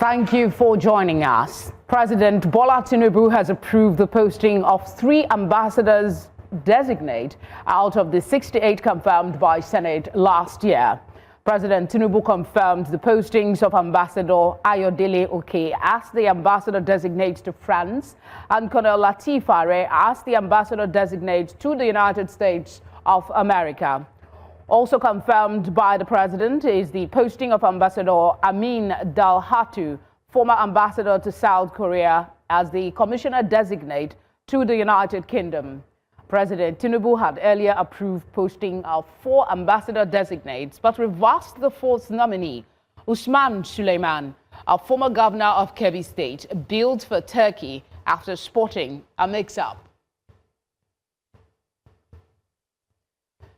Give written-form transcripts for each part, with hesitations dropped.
Thank you for joining us. President Bola Tinubu has approved the posting of 3 ambassadors designate out of the 68 confirmed by Senate last year. President Tinubu confirmed the postings of Ambassador Ayodele Oke as the ambassador designate to France and Colonel Lateef Are as the ambassador designate to the United States of America. Also confirmed by the president is the posting of Ambassador Amin Dalhatu, former ambassador to South Korea, as the commissioner designate to the United Kingdom. President Tinubu had earlier approved posting of 4 ambassador designates, but reversed the 4th nominee, Usman Suleiman, a former governor of Kebbi State, billed for Turkey after spotting a mix-up.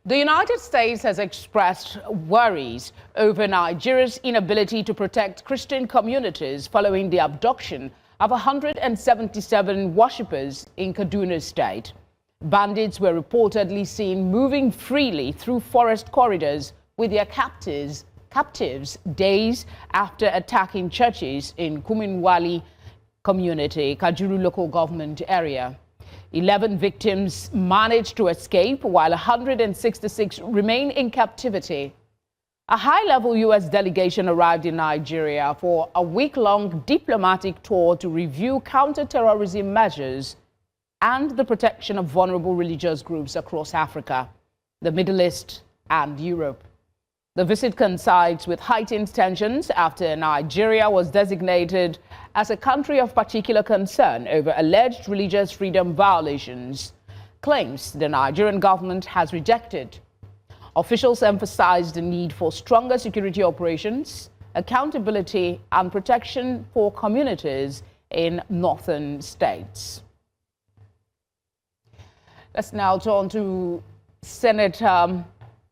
The United States has expressed worries over Nigeria's inability to protect Christian communities following the abduction of 177 worshippers in Kaduna State. Bandits were reportedly seen moving freely through forest corridors with their captives days after attacking churches in Kuminwali community, Kajuru local government area. 11 victims managed to escape, while 166 remain in captivity. A high-level U.S. delegation arrived in Nigeria for a week-long diplomatic tour to review counter-terrorism measures and the protection of vulnerable religious groups across Africa, the Middle East, and Europe. The visit coincides with heightened tensions after Nigeria was designated as a country of particular concern over alleged religious freedom violations, claims the Nigerian government has rejected. Officials emphasized the need for stronger security operations, accountability, and protection for communities in northern states. Let's now turn to Senator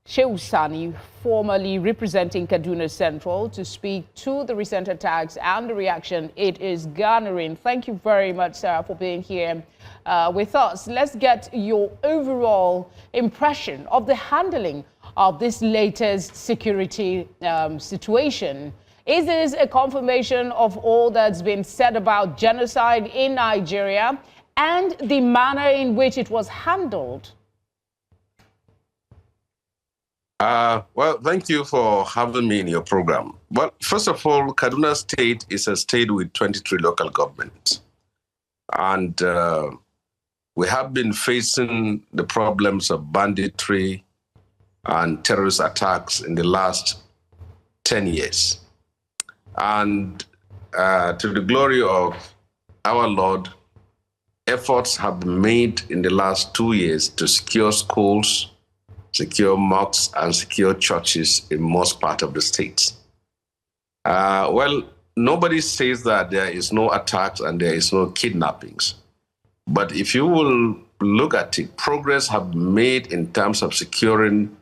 Shehu Sani, formerly representing Kaduna Central, to speak to the recent attacks and the reaction it is garnering. Thank you very much, sir, for being here with us. Let's get your overall impression of the handling of this latest security situation. Is this a confirmation of all that's been said about genocide in Nigeria and the manner in which it was handled? Well, thank you for having me in your program. Well, first of all, Kaduna State is a state with 23 local governments. And we have been facing the problems of banditry and terrorist attacks in the last 10 years. And to the glory of our Lord, efforts have been made in the last 2 years to secure schools, secure mosques, and secure churches in most parts of the state. Well, nobody says that there is no attacks and there is no kidnappings. But if you will look at it, progress have been made in terms of securing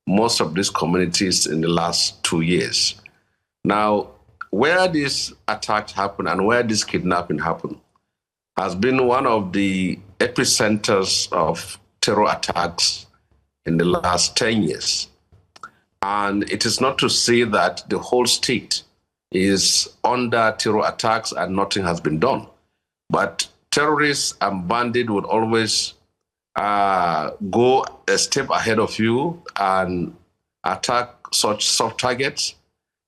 most of these communities in the last 2 years. Now, where these attacks happen and where this kidnapping happened has been one of the epicenters of terror attacks in the last 10 years. And it is not to say that the whole state is under terror attacks and nothing has been done. But terrorists and bandits would always go a step ahead of you and attack such soft targets.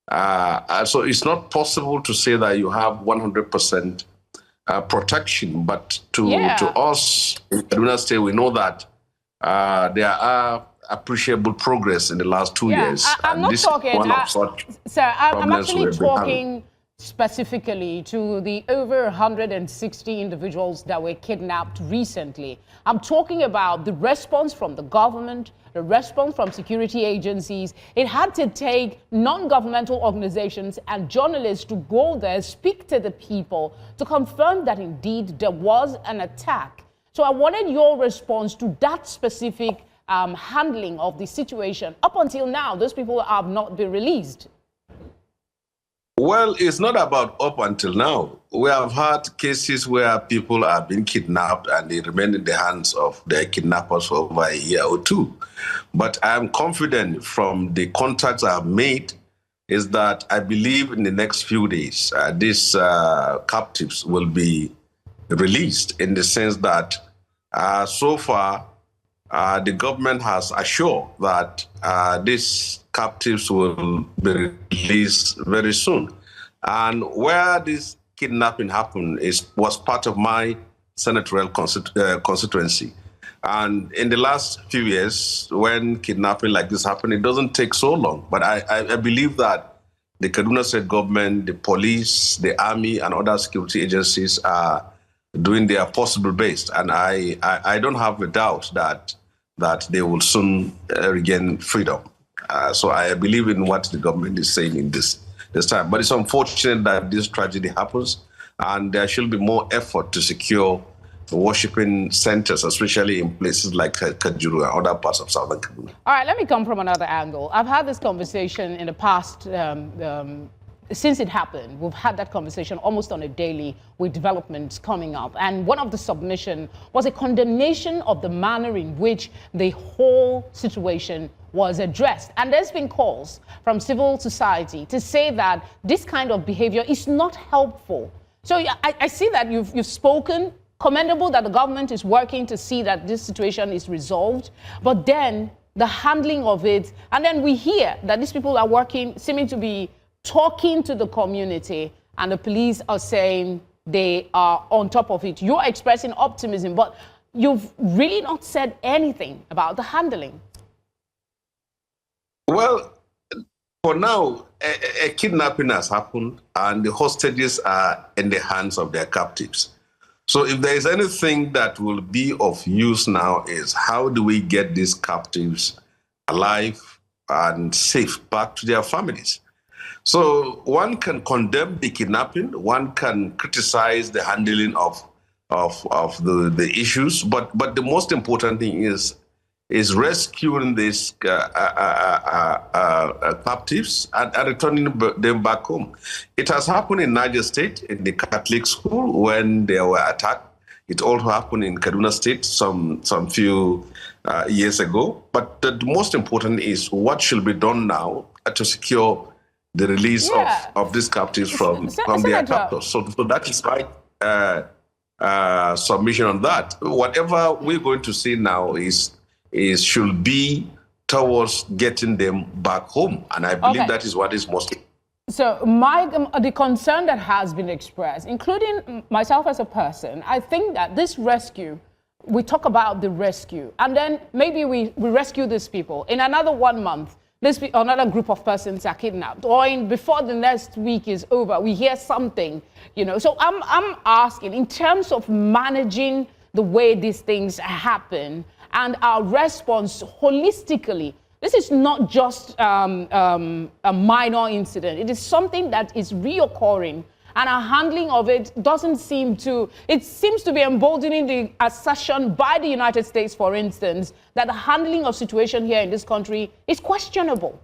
So it's not possible to say that you have 100% protection, but to us in Kaduna State, we know that there are appreciable progress in the last 2 years. I'm not talking, sir, I'm actually talking specifically to the over 160 individuals that were kidnapped recently. I'm talking about the response from the government, the response from security agencies. It had to take non-governmental organizations and journalists to go there, speak to the people, to confirm that indeed there was an attack. So I wanted your response to that specific handling of the situation. Up until now, those people have not been released. Well, it's not about up until now. We have had cases where people have been kidnapped and they remain in the hands of their kidnappers for over a year or two. But I am confident from the contacts I have made is that I believe in the next few days, these captives will be released, in the sense that so far the government has assured that these captives will be released very soon. And where this kidnapping happened was part of my senatorial constituency. And in the last few years, when kidnapping like this happened, it doesn't take so long. But I believe that the Kaduna State government, the police, the army, and other security agencies are doing their possible best. And I don't have a doubt that they will soon regain freedom. So I believe in what the government is saying in this time. But it's unfortunate that this tragedy happens, and there should be more effort to secure worshiping centers, especially in places like Kajuru and other parts of southern Kaduna. All right, let me come from another angle. I've had this conversation in the past, since it happened. We've had that conversation almost on a daily with developments coming up. And one of the submission was a condemnation of the manner in which the whole situation was addressed. And there's been calls from civil society to say that this kind of behavior is not helpful. So I see that you've spoken. Commendable that the government is working to see that this situation is resolved, but then the handling of it, and then we hear that these people are working, seeming to be talking to the community, and the police are saying they are on top of it. You're expressing optimism, but you've really not said anything about the handling. Well, for now, a kidnapping has happened, and the hostages are in the hands of their captives. So if there is anything that will be of use now, is how do we get these captives alive and safe back to their families? So one can condemn the kidnapping, one can criticize the handling of the issues, but the most important thing is rescuing these captives and returning them back home. It has happened in Niger State, in the Catholic school, when they were attacked. It also happened in Kaduna State some few years ago. But the most important is what should be done now to secure the release of these captives from their captors. So that is my submission on that. Whatever we're going to see now should be towards getting them back home. And I believe that is what is most. So the concern that has been expressed, including myself as a person, I think that this rescue, we talk about the rescue, and then maybe we rescue these people. In another 1 month, another group of persons are kidnapped, or before the next week is over, we hear something, So I'm asking, in terms of managing the way these things happen, and our response holistically. This is not just a minor incident. It is something that is reoccurring, and our handling of it seems to be emboldening the assertion by the United States, for instance, that the handling of situation here in this country is questionable.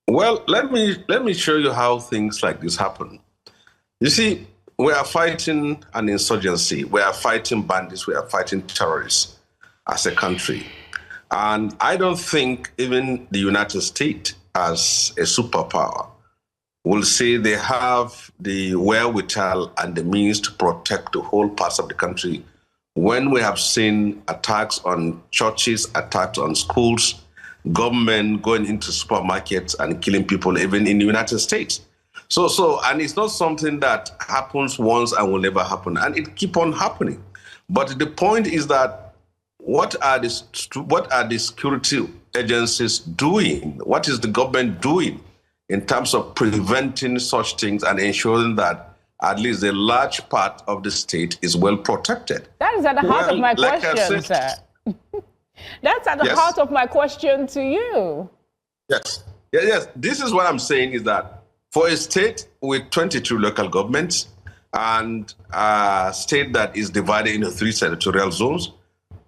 Well, let me show you how things like this happen. You see, we are fighting an insurgency. We are fighting bandits. We are fighting terrorists as a country. And I don't think even the United States, as a superpower, will say they have the wherewithal and the means to protect the whole parts of the country when we have seen attacks on churches, attacks on schools, government going into supermarkets and killing people even in the United States. So, and it's not something that happens once and will never happen, and it keep on happening. But the point is that what are the security agencies doing? What is the government doing in terms of preventing such things and ensuring that at least a large part of the state is well protected? That is at the heart of my question, sir. That's at the heart of my question to you. Yes. This is what I'm saying, is that for a state with 22 local governments and a state that is divided into 3 senatorial zones,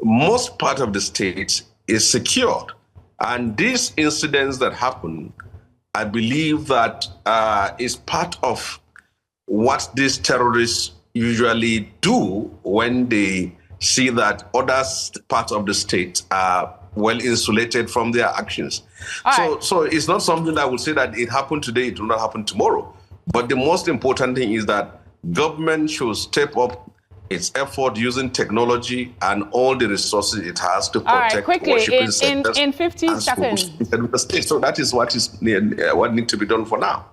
most part of the state is secured. And these incidents that happen, I believe that is part of what these terrorists usually do when they see that other parts of the state are well insulated from their actions. So it's not something that I would say that it happened today, it will not happen tomorrow. But the most important thing is that government should step up its effort using technology and all the resources it has to protect worshiping centers in 50 seconds. So that is what needs to be done for now.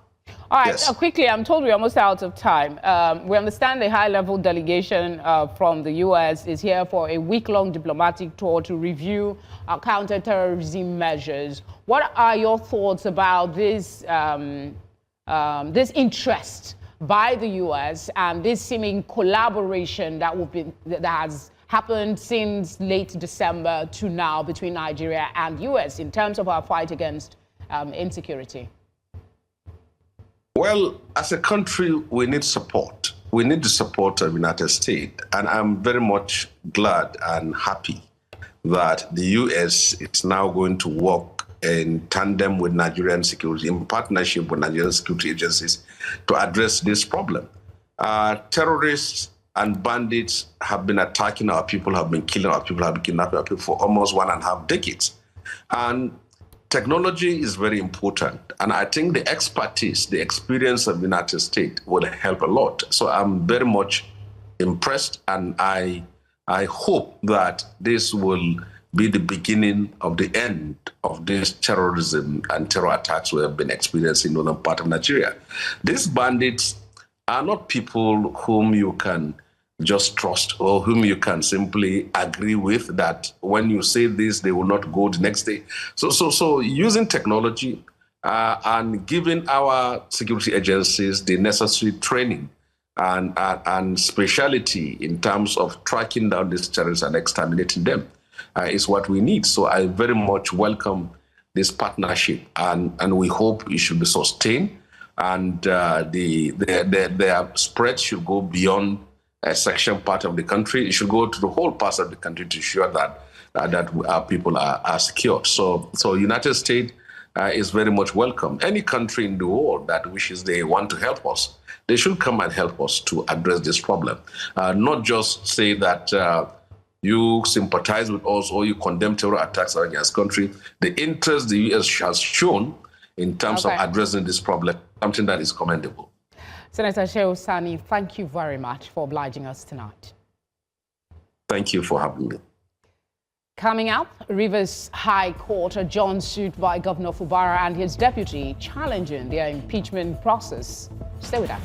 All right, quickly, I'm told we're almost out of time. We understand the high-level delegation from the U.S. is here for a week-long diplomatic tour to review our counterterrorism measures. What are your thoughts about this, this interest by the U.S. and this seeming collaboration that has happened since late December to now between Nigeria and U.S. in terms of our fight against insecurity? Well, as a country, we need support. We need the support of the United States. And I'm very much glad and happy that the U.S. is now going to work in tandem with Nigerian security, in partnership with Nigerian security agencies to address this problem. Terrorists and bandits have been attacking our people, have been killing our people, have been kidnapping our people for almost 1.5 decades. And technology is very important. And I think the expertise, the experience of the United States will help a lot. So I'm very much impressed, and I hope that this will be the beginning of the end of this terrorism and terror attacks we have been experiencing in the northern part of Nigeria. These bandits are not people whom you can just trust or whom you can simply agree with that when you say this, they will not go the next day. So using technology and giving our security agencies the necessary training and speciality in terms of tracking down these terrorists and exterminating them is what we need. So I very much welcome this partnership, and we hope it should be sustained, and their spread should go beyond a section part of the country. It should go to the whole parts of the country to ensure that our people are secured. So United States is very much welcome. Any country in the world that wishes they want to help us, they should come and help us to address this problem. Not just say that you sympathize with us or you condemn terror attacks against country. The interest the U.S. has shown in terms of addressing this problem, something that is commendable. Senator Shehu Sani, thank you very much for obliging us tonight. Thank you for having me. Coming up, Rivers High Court adjourns suit by Governor Fubara and his deputy challenging their impeachment process. Stay with us.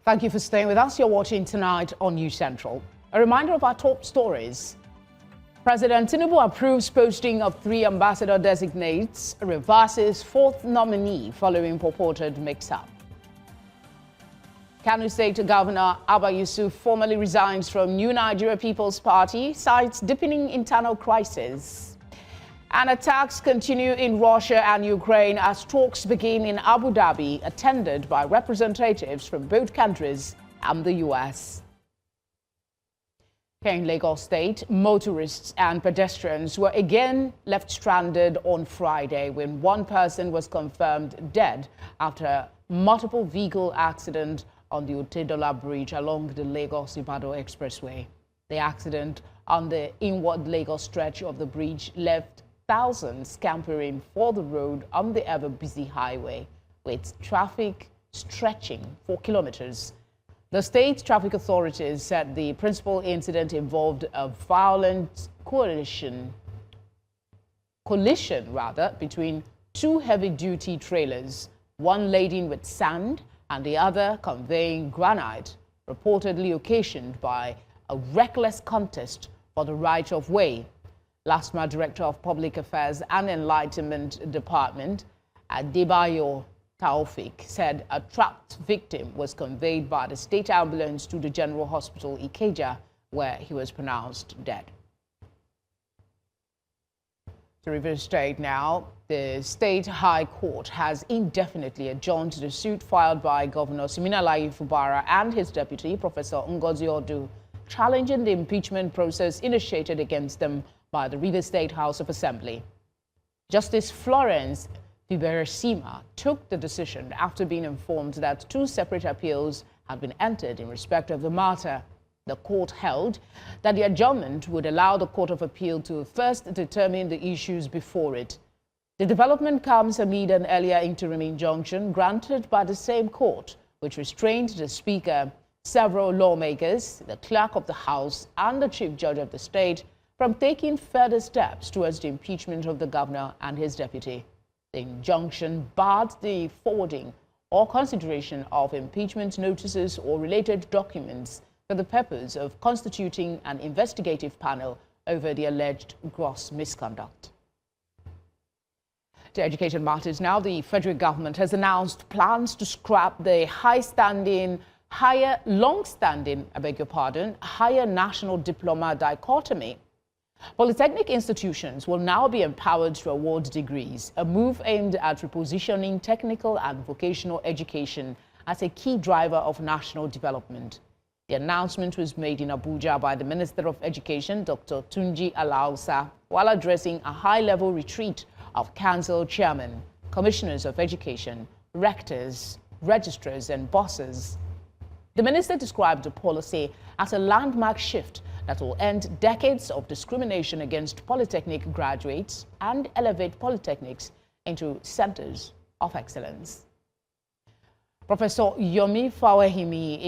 Thank you for staying with us. You're watching Tonight on News Central. A reminder of our top stories. President Tinubu approves posting of 3 ambassador designates, reverses 4th nominee following purported mix-up. Kano State Governor Abba Yusuf formally resigns from New Nigeria People's Party, cites deepening internal crisis. And attacks continue in Russia and Ukraine as talks begin in Abu Dhabi, attended by representatives from both countries and the U.S. Here in Lagos State, motorists and pedestrians were again left stranded on Friday when one person was confirmed dead after multiple vehicle accident on the Otedola Bridge along the Lagos-Ibadan Expressway. The accident on the inward Lagos stretch of the bridge left thousands scampering for the road on the ever-busy highway, with traffic stretching for kilometers. The state traffic authorities said the principal incident involved a violent collision between 2 heavy-duty trailers, one laden with sand and the other conveying granite, reportedly occasioned by a reckless contest for the right of way. LASTMA Director of Public Affairs and Enlightenment Department, Adebayo Taufik, said a trapped victim was conveyed by the state ambulance to the General Hospital Ikeja, where he was pronounced dead. To Rivers State now, the State High Court has indefinitely adjourned the suit filed by Governor Siminalayi Fubara and his deputy, Professor Ngozi Odu, challenging the impeachment process initiated against them by the Rivers State House of Assembly. Justice Florence Fiberesima took the decision after being informed that 2 separate appeals had been entered in respect of the matter. The court held that the adjournment would allow the Court of Appeal to first determine the issues before it. The development comes amid an earlier interim injunction granted by the same court, which restrained the Speaker, several lawmakers, the Clerk of the House, and the Chief Judge of the state from taking further steps towards the impeachment of the governor and his deputy. The injunction barred the forwarding or consideration of impeachment notices or related documents for the purpose of constituting an investigative panel over the alleged gross misconduct. To education matters now, the federal government has announced plans to scrap the higher national diploma dichotomy. Polytechnic institutions will now be empowered to award degrees, a move aimed at repositioning technical and vocational education as a key driver of national development. The announcement was made in Abuja by the Minister of Education, Dr. Tunji Alausa, while addressing a high-level retreat of council chairmen, commissioners of education, rectors, registrars, and bosses. The minister described the policy as a landmark shift that will end decades of discrimination against polytechnic graduates and elevate polytechnics into centers of excellence. Professor Yomi Fawahimi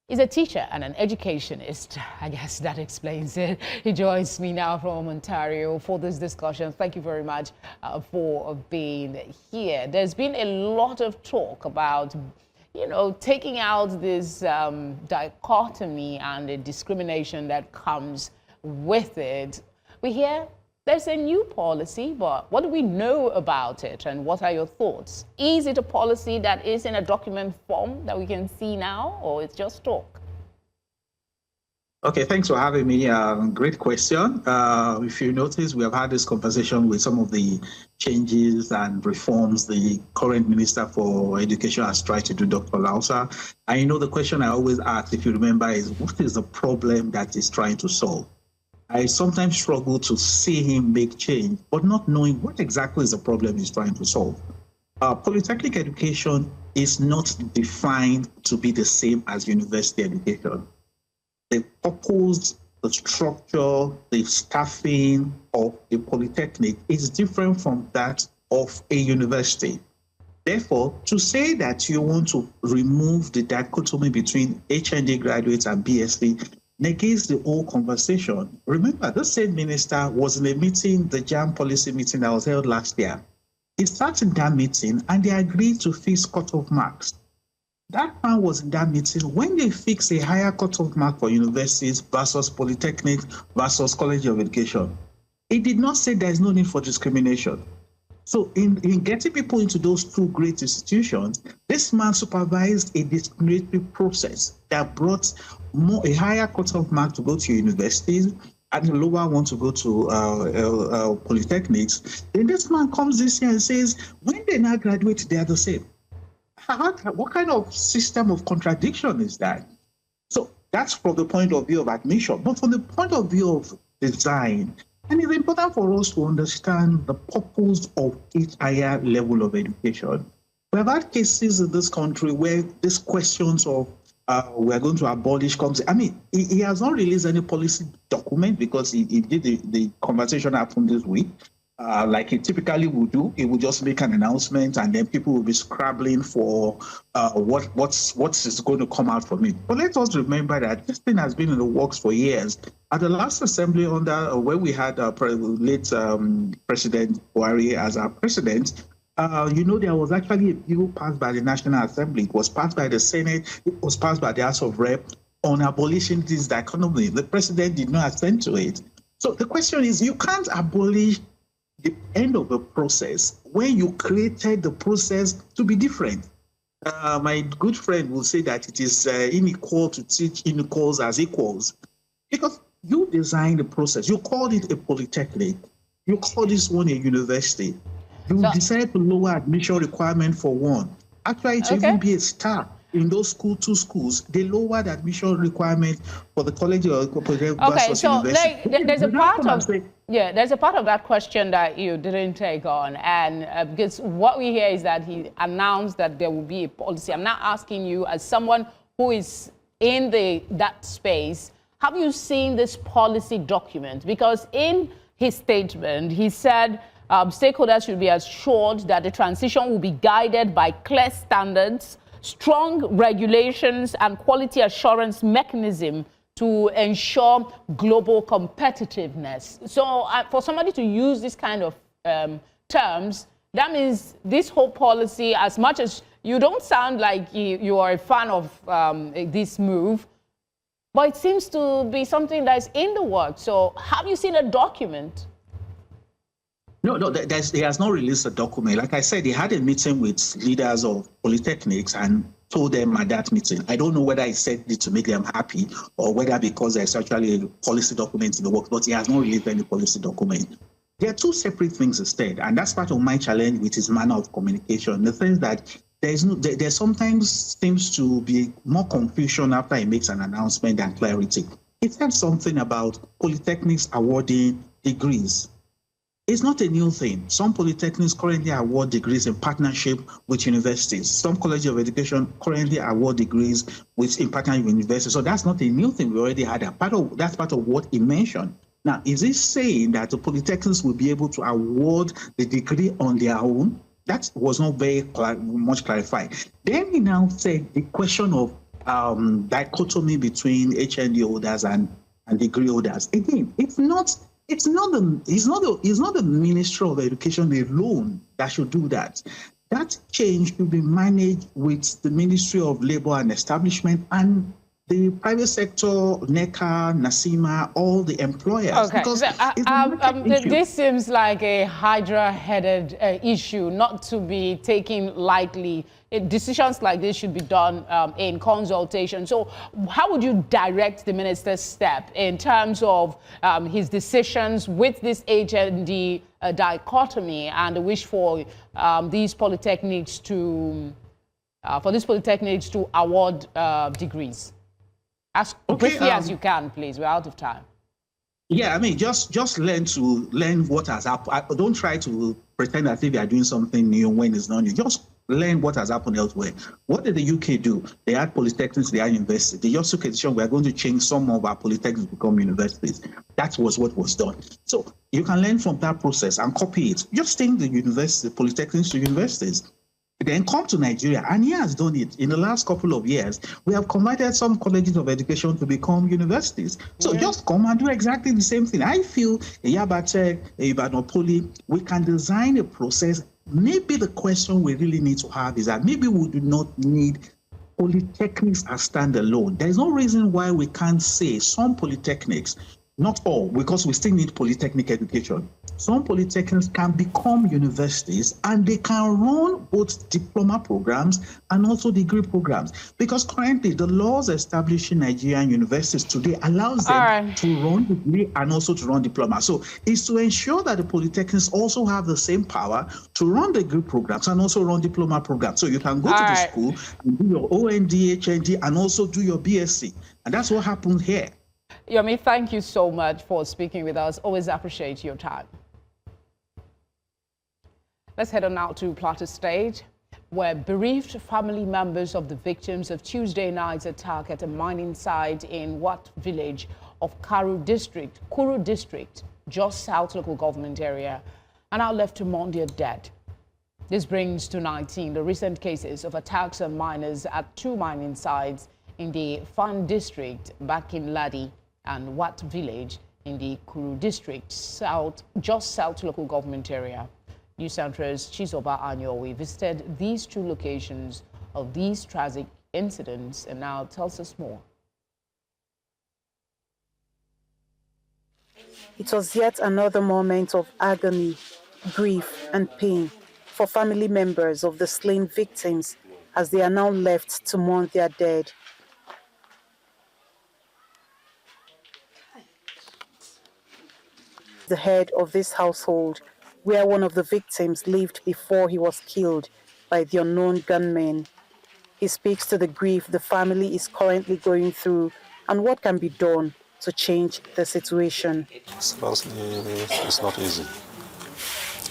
is a teacher and an educationist. I guess that explains it. He joins me now from Ontario for this discussion. Thank you very much for being here. There's been a lot of talk about taking out this dichotomy and the discrimination that comes with it. We hear there's a new policy, but what do we know about it and what are your thoughts? Is it a policy that is in a document form that we can see now, or it's just talk? Okay, thanks for having me. Great question. If you notice, we have had this conversation with some of the changes and reforms the current Minister for Education has tried to do, Dr. Lausa. And the question I always ask, if you remember, is what is the problem that he's trying to solve? I sometimes struggle to see him make change, but not knowing what exactly is the problem he's trying to solve. Polytechnic education is not defined to be the same as university education. The purpose, the structure, the staffing of a polytechnic is different from that of a university. Therefore, to say that you want to remove the dichotomy between HND graduates and BSc negates the whole conversation. Remember, the same minister was in a meeting, the JAM policy meeting that was held last year. He sat in that meeting and they agreed to fix cutoff marks. That man was in that meeting when they fix a higher cutoff mark for universities versus polytechnic versus college of education. It did not say there is no need for discrimination. So in getting people into those two great institutions, this man supervised a discriminatory process that brought a higher cutoff mark to go to universities and a lower one to go to polytechnics. Then this man comes this year and says, when they now graduate, they are the same. What kind of system of contradiction is that? So that's from the point of view of admission, but from the point of view of design, and it's important for us to understand the purpose of each higher level of education. We have had cases in this country where these questions of we're going to abolish comes. I mean, he has not released any policy document because he did the conversation happened this week. Like he typically would do, he would just make an announcement and then people will be scrabbling for what is going to come out from it. But let us remember that this thing has been in the works for years. At the last assembly where we had late President Buhari as our president, there was actually a bill passed by the National Assembly. It was passed by the Senate. It was passed by the House of Rep on abolishing this dichotomy. The president did not assent to it. So the question is, you can't abolish the end of the process when you created the process to be different. My good friend will say that it is unequal to teach unequals as equals, because you designed the process. You called it a polytechnic. You call this one a university. You decided to lower admission requirement for one. Actually, it should even be a star. in those two schools, they lowered admission requirement for the college or okay, so like, there's a part of there's a part of that question that you didn't take on, and because what we hear is that he announced that there will be a policy. I'm not asking you as someone who is in that space. Have you seen this policy document? Because in his statement, he said stakeholders should be assured that the transition will be guided by clear standards, strong regulations, and quality assurance mechanism to ensure global competitiveness. So for somebody to use this kind of terms, that means this whole policy, as much as you don't sound like you are a fan of this move, but it seems to be something that's in the works. So have you seen a document? No, he has not released a document. Like I said, he had a meeting with leaders of polytechnics and told them at that meeting. I don't know whether he said it to make them happy or whether because there's actually a policy document in the works, but he has not released any policy document. There are two separate things instead, and that's part of my challenge with his manner of communication. The thing that there sometimes seems to be more confusion after he makes an announcement than clarity. He said something about polytechnics awarding degrees. It's not a new thing. Some polytechnics currently award degrees in partnership with universities. Some colleges of education currently award degrees in partnership with universities. So that's not a new thing. We already had that's part of what he mentioned. Now, is he saying that the polytechnics will be able to award the degree on their own? That was not very much clarified. Then he now said the question of dichotomy between HND holders and degree holders. Again, it's not the Ministry of Education alone that should do that. That change should be managed with the Ministry of Labor and Establishment and the private sector, NECA, NASIMA, all the employers. Okay, because this seems like a hydra-headed issue, not to be taken lightly. Decisions like this should be done in consultation. So how would you direct the minister's step in terms of his decisions with this HND dichotomy and the wish for these polytechnics to award degrees? As briefly as you can, please. We're out of time. Yeah, I mean, just learn what has happened. Don't try to pretend as if you are doing something new when it's not new. Just learn what has happened elsewhere. What did the UK do? They had polytechnics, they had universities. They just took a decision, we are going to change some of our polytechnics to become universities. That was what was done. So you can learn from that process and copy it. Just take the polytechnics to universities. Then come to Nigeria, and he has done it. In the last couple of years, we have converted some colleges of education to become universities. So just come and do exactly the same thing. I feel Yaba Tech, Ibadan Poly, we can design a process. Maybe the question we really need to have is that maybe we do not need polytechnics as standalone. There's no reason why we can't say some polytechnics, not all, because we still need polytechnic education. Some polytechnics can become universities and they can run both diploma programs and also degree programs. Because currently the laws establishing Nigerian universities today allows them to run degree and also to run diploma. So it's to ensure that the polytechnics also have the same power to run degree programs and also run diploma programs. So you can go to the school and do your OND, HND, and also do your BSc. And that's what happened here. Yomi, thank you so much for speaking with us. Always appreciate your time. Let's head on now to Plateau State, where bereaved family members of the victims of Tuesday night's attack at a mining site in Wat village of Kuru district, just south local government area, are now left to mourn their dead. This brings to 19 the recent cases of attacks on miners at two mining sites in the Fan district, Bakin Ladi, and Wat village in the Kuru district, just south local government area. News Central's Chizoba Anyowe visited these two locations of these tragic incidents and now tells us more. It was yet another moment of agony, grief, and pain for family members of the slain victims as they are now left to mourn their dead. The head of this household, where one of the victims lived before he was killed by the unknown gunmen. He speaks to the grief the family is currently going through and what can be done to change the situation. Firstly, it's not easy.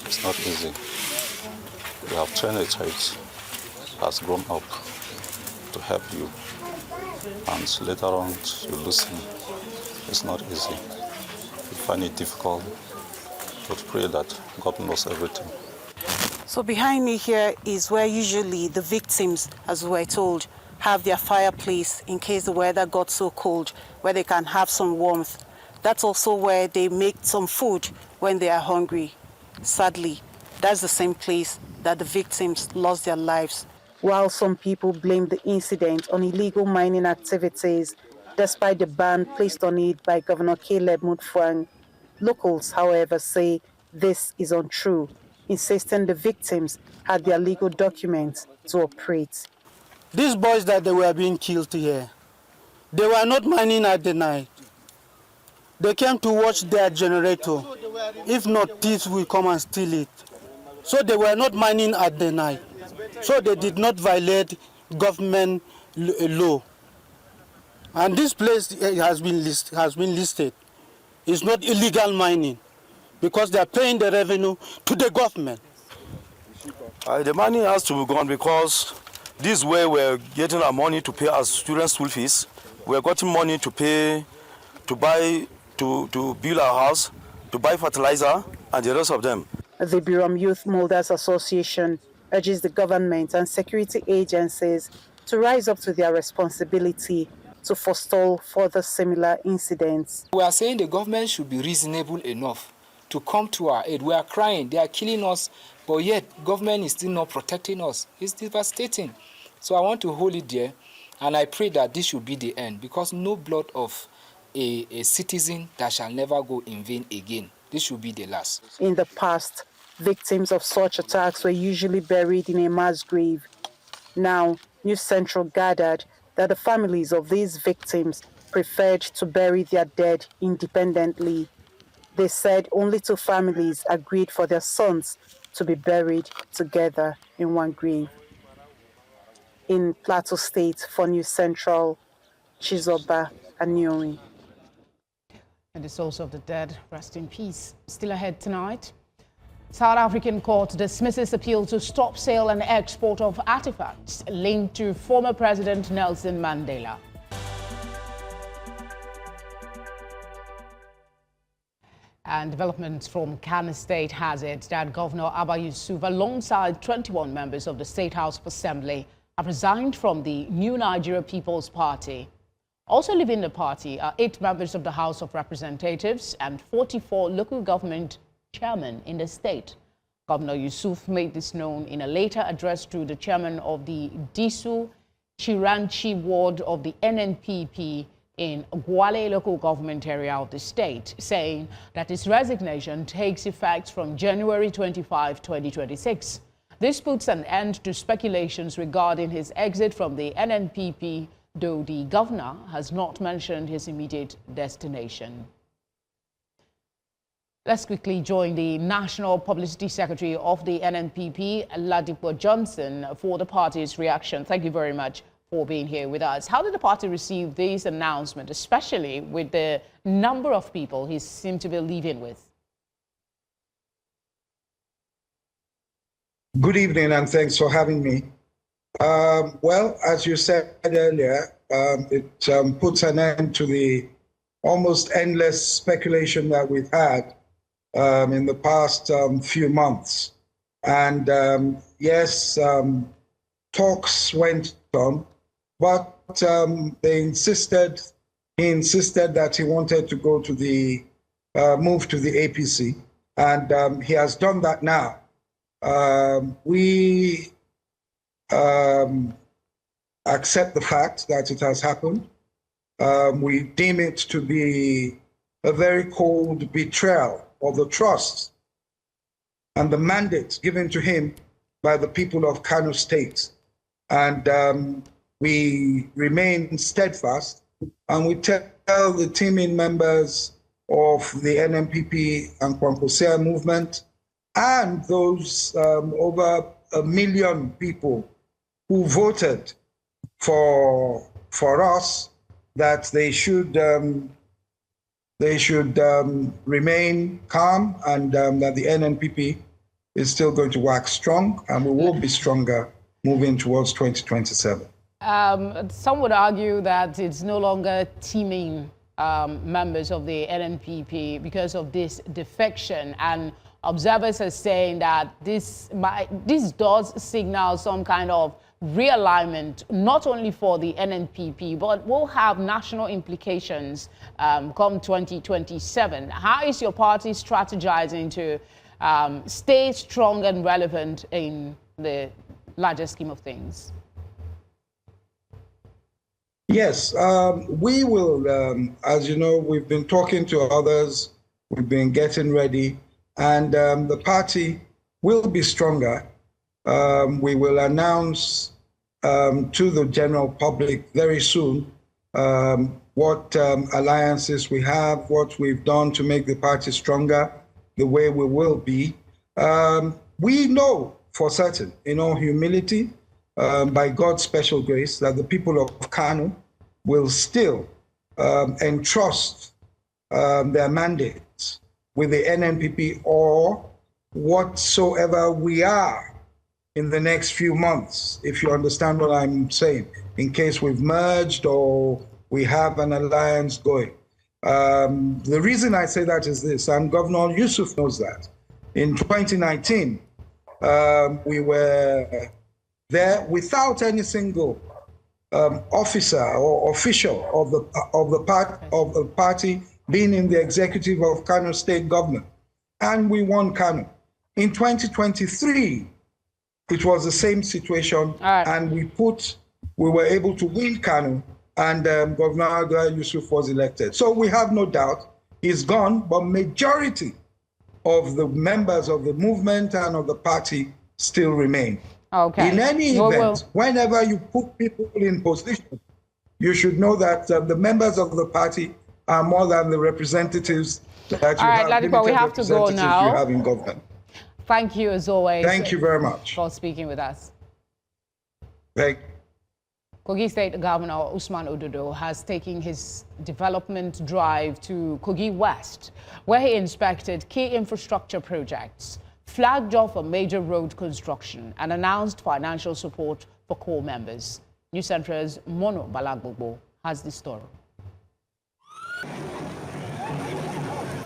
It's not easy. You have trained a child has grown up to help you, and later on you lose him. It's not easy. You find it difficult, but pray that God knows everything. So behind me here is where usually the victims, as we're told, have their fireplace in case the weather got so cold, where they can have some warmth. That's also where they make some food when they are hungry. Sadly, that's the same place that the victims lost their lives. While some people blame the incident on illegal mining activities, despite the ban placed on it by Governor Caleb Mutfwang, locals, however, say this is untrue, insisting the victims had their legal documents to operate. These boys that they were being killed here, they were not mining at the night. They came to watch their generator. If not, thieves will come and steal it. So they were not mining at the night. So they did not violate government law. And this place has been listed. It's not illegal mining because they are paying the revenue to the government. The money has to be gone because this way we're getting our money to pay our students' school fees. We're getting money to pay, to buy, to build our house, to buy fertilizer, and the rest of them. The Birom Youth Molders Association urges the government and security agencies to rise up to their responsibility to forestall further similar incidents. We are saying the government should be reasonable enough to come to our aid. We are crying, they are killing us, but yet government is still not protecting us. It's devastating. So I want to hold it there, and I pray that this should be the end, because no blood of a citizen that shall never go in vain again. This should be the last. In the past, victims of such attacks were usually buried in a mass grave. Now, News Central gathered that the families of these victims preferred to bury their dead independently. They said only 2 families agreed for their sons to be buried together in one grave. In Plateau State, for News Central, Chizoba Aniori. And the souls of the dead rest in peace. Still ahead tonight, South African court dismisses appeal to stop sale and export of artifacts linked to former President Nelson Mandela. And developments from Kano State has it that Governor Abba Yusuf, alongside 21 members of the State House of Assembly, have resigned from the New Nigeria People's Party. Also leaving the party are 8 members of the House of Representatives and 44 local government chairmen in the state. Governor Yusuf made this known in a later address to the chairman of the Disu Chiranchi ward of the NNPP in Gwale local government area of the state, saying that his resignation takes effect from January 25, 2026. This puts an end to speculations regarding his exit from the NNPP, though the governor has not mentioned his immediate destination. Let's quickly join the National Publicity Secretary of the NNPP, Ladipo Johnson, for the party's reaction. Thank you very much for being here with us. How did the party receive this announcement, especially with the number of people he seemed to be leaving with? Good evening, and thanks for having me. Well, as you said earlier, it puts an end to the almost endless speculation that we've had in the past few months. And yes, talks went on, but he insisted that he wanted to go to the, move to the APC, and he has done that now. We accept the fact that it has happened. We deem it to be a very cold betrayal of the trust and the mandate given to him by the people of Kano State. And we remain steadfast, and we tell the teaming members of the NNPP and Kwankosea movement and those over 1 million people who voted for us that they should remain calm, and that the NNPP is still going to wax strong, and we will be stronger moving towards 2027. Some would argue that it's no longer teaming members of the NNPP because of this defection, and observers are saying that this does signal some kind of realignment, not only for the NNPP, but will have national implications come 2027. How is your party strategizing to stay strong and relevant in the larger scheme of things? Yes, we will, as you know, we've been talking to others, we've been getting ready, and the party will be stronger. We will announce to the general public very soon what alliances we have, what we've done to make the party stronger, the way we will be. We know for certain, in all humility, by God's special grace, that the people of Kano will still entrust their mandates with the NNPP or whatsoever we are in the next few months, if you understand what I'm saying, in case we've merged or we have an alliance going. The reason I say that is this, and Governor Yusuf knows that. In 2019, we were there without any single officer or official of the party being in the executive of Kano State government, and we won Kano. In 2023, it was the same situation, and we were able to win Kano, and Governor Yusuf was elected. So we have no doubt he's gone, but majority of the members of the movement and of the party still remain. Okay. In any event, whenever you put people in position, you should know that the members of the party are more than the representatives that you have, Ladipo, we have to go now. You have in government. Thank you as always. Thank you very much for speaking with us. Thank you. Kogi State Governor Usman Ododo has taken his development drive to Kogi West, where he inspected key infrastructure projects, flagged off a major road construction, and announced financial support for core members. News Central's Mono Balagbobo has the story.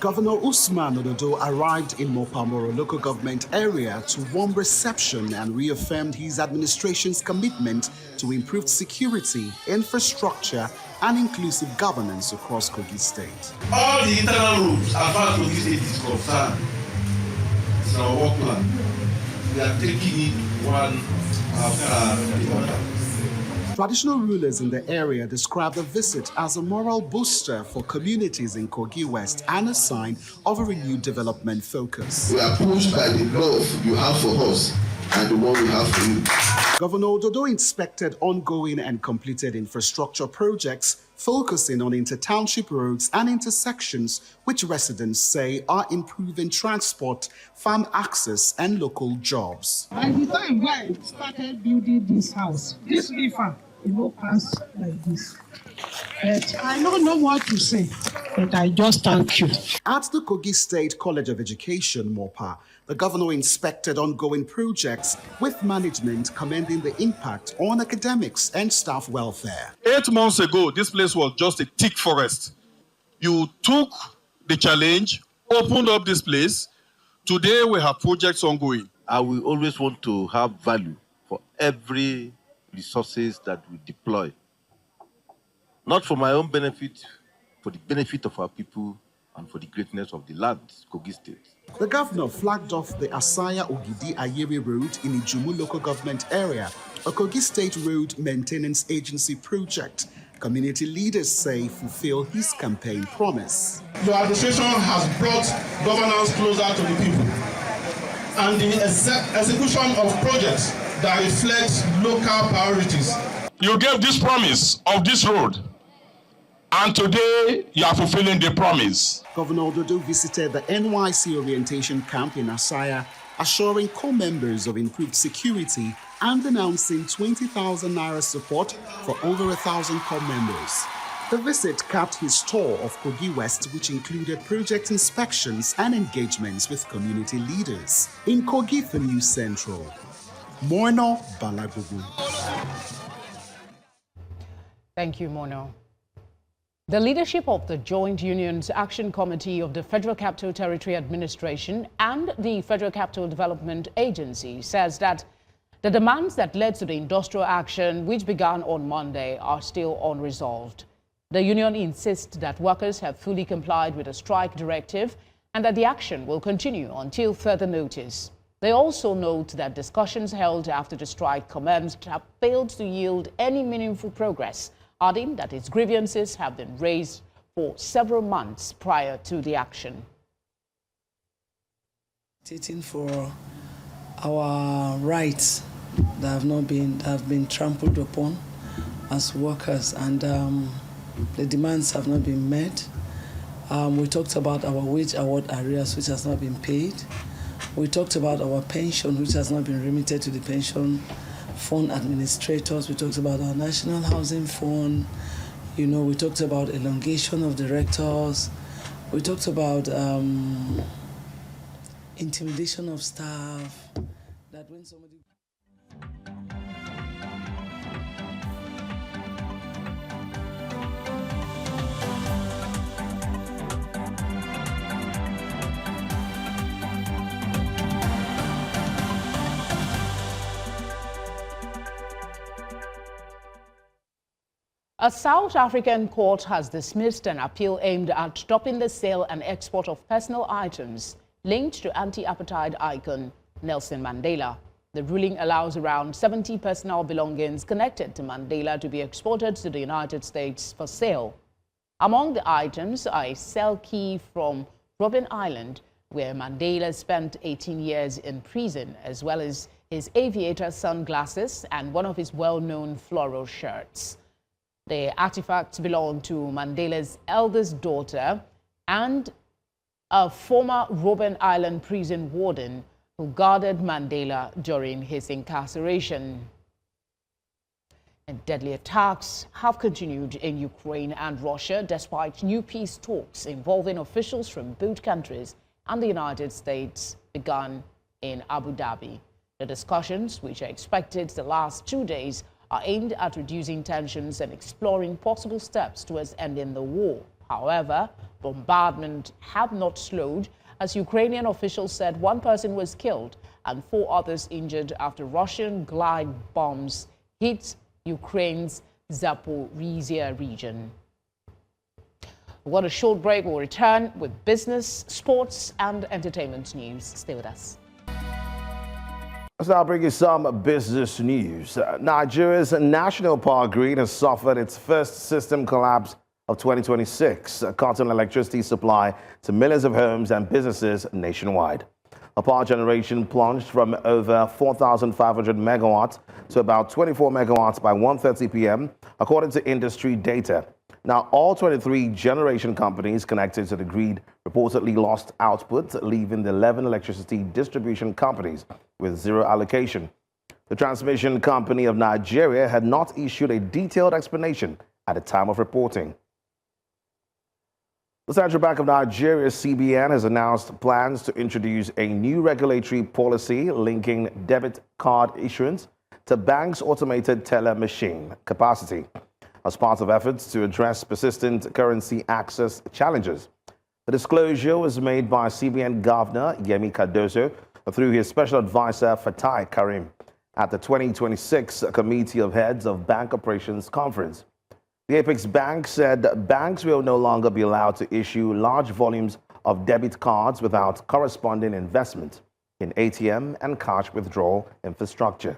Governor Usman Ododo arrived in Mopamoro local government area to warm reception and reaffirmed his administration's commitment to improved security, infrastructure, and inclusive governance across Kogi State. All the internal roads, as far as Kogi State is concerned, it's our work plan. We are taking it one after the other. Traditional rulers in the area describe the visit as a moral booster for communities in Kogi West and a sign of a renewed development focus. We are pushed by the love you have for us and the one we have for you. Governor Ododo inspected ongoing and completed infrastructure projects focusing on inter-township roads and intersections which residents say are improving transport, farm access and local jobs. By the time I started building this house, this river, passed like this. But I don't know what to say, but I just thank you. At the Kogi State College of Education, Mopa, the governor inspected ongoing projects with management commending the impact on academics and staff welfare. 8 months ago, this place was just a thick forest. You took the challenge, opened up this place. Today, we have projects ongoing. I will always want to have value for every resources that we deploy. Not for my own benefit, for the benefit of our people and for the greatness of the land, Kogi State. The governor flagged off the Asaya Ogidi Ayeri Road in Ijumu local government area, a Kogi State Road Maintenance Agency project. Community leaders say fulfill his campaign promise. The administration has brought governance closer to the people, and the execution of projects that reflect local priorities. You gave this promise of this road, and today you are fulfilling the promise. Governor Ododo visited the NYC orientation camp in Asaya assuring core members of improved security and announcing 20,000 naira support for over 1,000 core members. The visit capped his tour of Kogi West, which included project inspections and engagements with community leaders. In Kogi, the News Central, Moino Balagugu. Thank you, Mono. The leadership of the Joint Unions Action Committee of the Federal Capital Territory Administration and the Federal Capital Development Agency says that the demands that led to the industrial action, which began on Monday, are still unresolved. The union insists that workers have fully complied with the strike directive and that the action will continue until further notice. They also note that discussions held after the strike commenced have failed to yield any meaningful progress, adding that its grievances have been raised for several months prior to the action. Fighting for our rights that have been trampled upon as workers, and the demands have not been met. We talked about our wage award arrears, which has not been paid. We talked about our pension, which has not been remitted to the pension fund administrators. We talked about our national housing fund. You know, we talked about elongation of directors. We talked about intimidation of staff. That when somebody... A South African court has dismissed an appeal aimed at stopping the sale and export of personal items linked to anti-apartheid icon Nelson Mandela. The ruling allows around 70 personal belongings connected to Mandela to be exported to the United States for sale. Among the items are a cell key from Robben Island, where Mandela spent 18 years in prison, as well as his aviator sunglasses and one of his well-known floral shirts. The artifacts belong to Mandela's eldest daughter and a former Robben Island prison warden who guarded Mandela during his incarceration. And deadly attacks have continued in Ukraine and Russia despite new peace talks involving officials from both countries and the United States begun in Abu Dhabi. The discussions, which are expected to last 2 days, are aimed at reducing tensions and exploring possible steps towards ending the war. However, bombardment have not slowed, as Ukrainian officials said one person was killed and 4 others injured after Russian glide bombs hit Ukraine's Zaporizhia region. We've got a short break. We'll return with business, sports, and entertainment news. Stay with us. Let's now bring you some business news. Nigeria's national power grid has suffered its first system collapse of 2026, cutting electricity supply to millions of homes and businesses nationwide. Power generation plunged from over 4,500 megawatts to about 24 megawatts by 1:30 p.m., according to industry data. Now, all 23 generation companies connected to the grid reportedly lost output, leaving the 11 electricity distribution companies with zero allocation. The Transmission Company of Nigeria had not issued a detailed explanation at the time of reporting. The Central Bank of Nigeria, CBN, has announced plans to introduce a new regulatory policy linking debit card issuance to banks' automated teller machine capacity as part of efforts to address persistent currency access challenges. The disclosure was made by CBN Governor Yemi Cardoso through his special advisor Fatai Karim at the 2026 Committee of Heads of Bank Operations Conference. The Apex Bank said banks will no longer be allowed to issue large volumes of debit cards without corresponding investment in ATM and cash withdrawal infrastructure.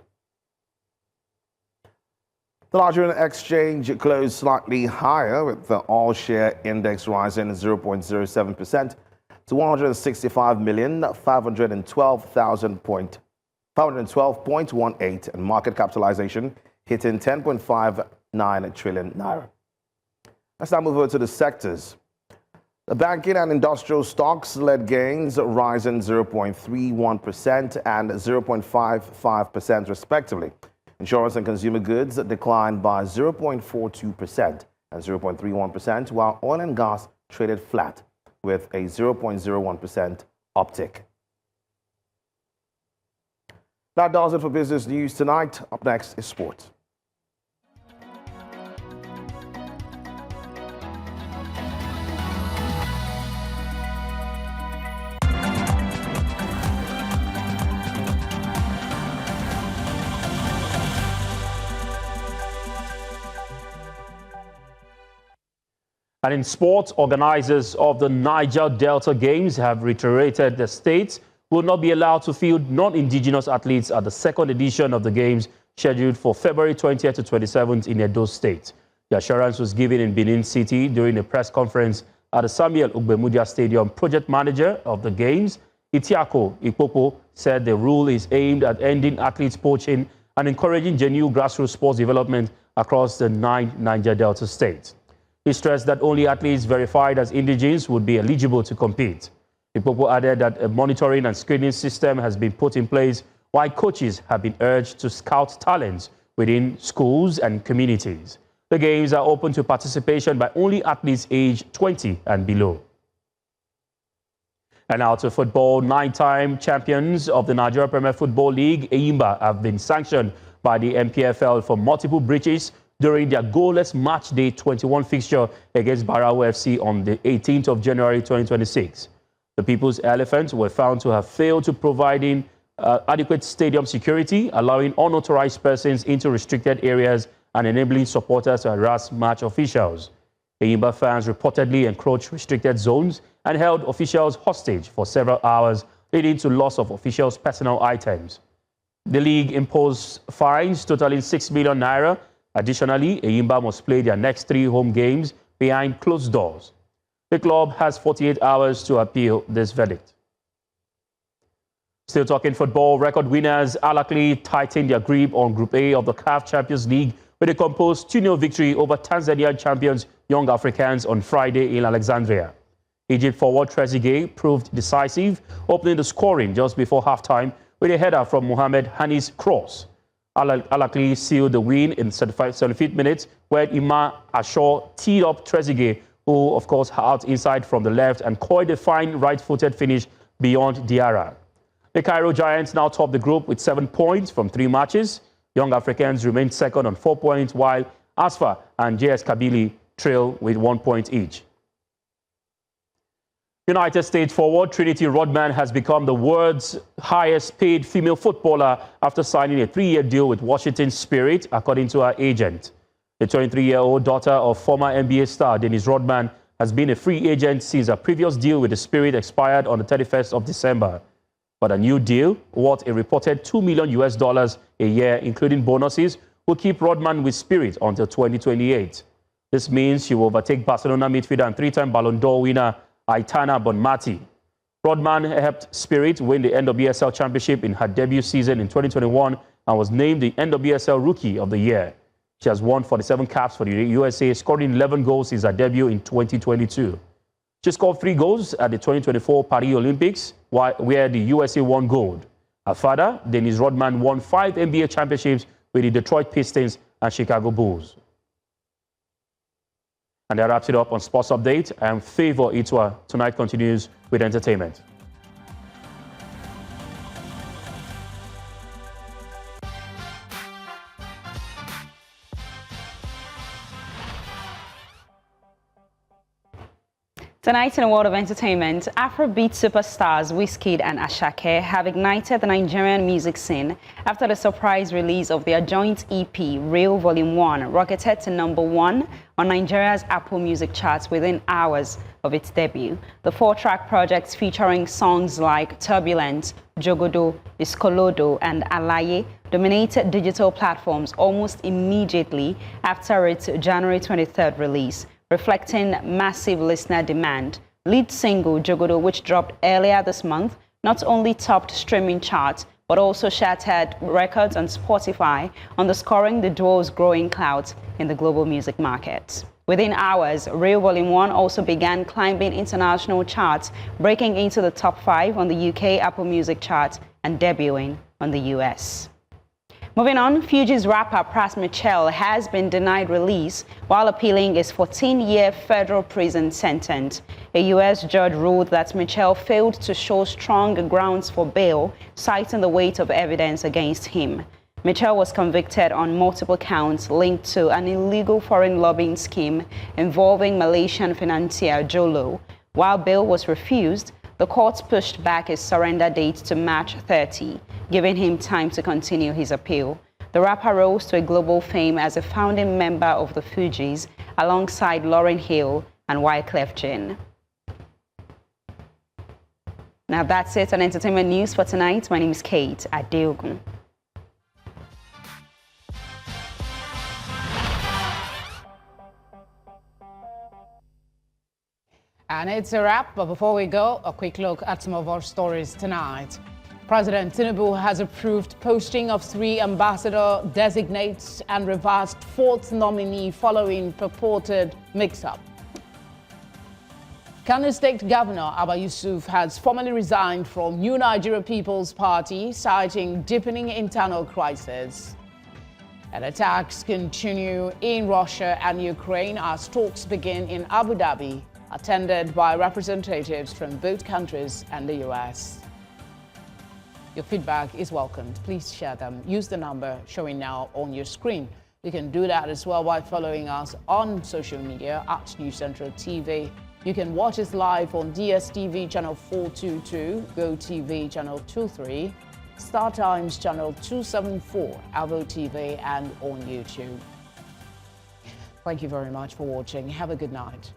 The Nigerian exchange closed slightly higher, with the all-share index rising 0.07% to 165,512.18 and market capitalization hitting 10.59 trillion naira. Let's now move over to the sectors. The banking and industrial stocks led gains, rising 0.31% and 0.55% respectively. Insurance and consumer goods declined by 0.42% and 0.31%, while oil and gas traded flat with a 0.01% uptick. That does it for business news tonight. Up next is sports. And in sports, organizers of the Niger Delta Games have reiterated the states will not be allowed to field non-indigenous athletes at the second edition of the Games scheduled for February 20th to 27th in Edo State. The assurance was given in Benin City during a press conference at the Samuel Ugbemudia Stadium. Project manager of the Games, Itiako Ikpopo, said the rule is aimed at ending athletes poaching and encouraging genuine grassroots sports development across the 9 Niger Delta states. He stressed that only athletes verified as indigenes would be eligible to compete. Ikpopo added that a monitoring and screening system has been put in place, while coaches have been urged to scout talents within schools and communities. The games are open to participation by only athletes aged 20 and below. And now to football. 9-time champions of the Nigeria Premier Football League, Eyimba, have been sanctioned by the MPFL for multiple breaches during their goalless match day 21 fixture against Barawo FC on the 18th of January 2026. The People's Elephants were found to have failed to provide adequate stadium security, allowing unauthorized persons into restricted areas and enabling supporters to harass match officials. Eyimba fans reportedly encroached restricted zones and held officials hostage for several hours, leading to loss of officials' personal items. The league imposed fines totaling 6 million naira. Additionally, Eyimba must play their next 3 home games behind closed doors. The club has 48 hours to appeal this verdict. Still talking football, record winners Alakli tightened their grip on Group A of the CAF Champions League with a composed 2-0 victory over Tanzanian champions Young Africans on Friday in Alexandria. Egypt forward Trezeguet proved decisive, opening the scoring just before halftime with a header from Mohamed Hani's cross. Alakli sealed the win in 75th minute, where Ima Ashore teed up Trezeguet, who, of course, out inside from the left and coiled a fine right-footed finish beyond Diarra. The Cairo Giants now top the group with 7 points from 3 matches. Young Africans remain second on 4 points, while Asfa and JS Kabili trail with 1 point each. United States forward Trinity Rodman has become the world's highest-paid female footballer after signing a 3-year deal with Washington Spirit, according to her agent. The 23-year-old daughter of former NBA star Dennis Rodman has been a free agent since her previous deal with the Spirit expired on the 31st of December. But a new deal, worth a reported $2 million a year, including bonuses, will keep Rodman with Spirit until 2028. This means she will overtake Barcelona midfielder and 3-time Ballon d'Or winner Aitana Bonmati. Rodman helped Spirit win the NWSL Championship in her debut season in 2021 and was named the NWSL Rookie of the Year. She has won 47 caps for the USA, scoring 11 goals since her debut in 2022. She scored 3 goals at the 2024 Paris Olympics, where the USA won gold. Her father, Dennis Rodman, won 5 NBA championships with the Detroit Pistons and Chicago Bulls. And that wraps it up on Sports Update. I am Favor Itwa. Tonight continues with entertainment. Tonight in the world of entertainment, Afrobeat superstars Wizkid and Asake have ignited the Nigerian music scene after the surprise release of their joint EP, Real Volume 1, rocketed to #1 on Nigeria's Apple Music charts within hours of its debut. The 4-track project, featuring songs like Turbulent, Jogodo, Iskolodo, and Alaye, dominated digital platforms almost immediately after its January 23rd release, reflecting massive listener demand. Lead single Jogodo, which dropped earlier this month, not only topped streaming charts, but also shattered records on Spotify, underscoring the duo's growing clout in the global music market. Within hours, Real Volume 1 also began climbing international charts, breaking into the top 5 on the UK Apple Music chart and debuting on the US. Moving on, Fugees rapper Pras Michel has been denied release while appealing his 14-year federal prison sentence. A U.S. judge ruled that Michel failed to show strong grounds for bail, citing the weight of evidence against him. Michel was convicted on multiple counts linked to an illegal foreign lobbying scheme involving Malaysian financier Jolo. While bail was refused, the court pushed back his surrender date to March 30, giving him time to continue his appeal. The rapper rose to a global fame as a founding member of the Fugees, alongside Lauryn Hill and Wyclef Jean. Now that's it on entertainment news for tonight. My name is Kate Adeogun. And it's a wrap, but before we go, a quick look at some of our stories tonight. President Tinubu has approved posting of 3 ambassador designates and reversed 4th nominee following purported mix-up. Kano State Governor Abba Yusuf has formally resigned from New Nigeria People's Party, citing deepening internal crisis. And attacks continue in Russia and Ukraine as talks begin in Abu Dhabi, attended by representatives from both countries and the US. Your feedback is welcomed. Please share them. Use the number showing now on your screen. You can do that as well by following us on social media at News Central TV. You can watch us live on DSTV channel 422, GoTV channel 23, Star Times channel 274, Avo TV, and on YouTube. Thank you very much for watching. Have a good night.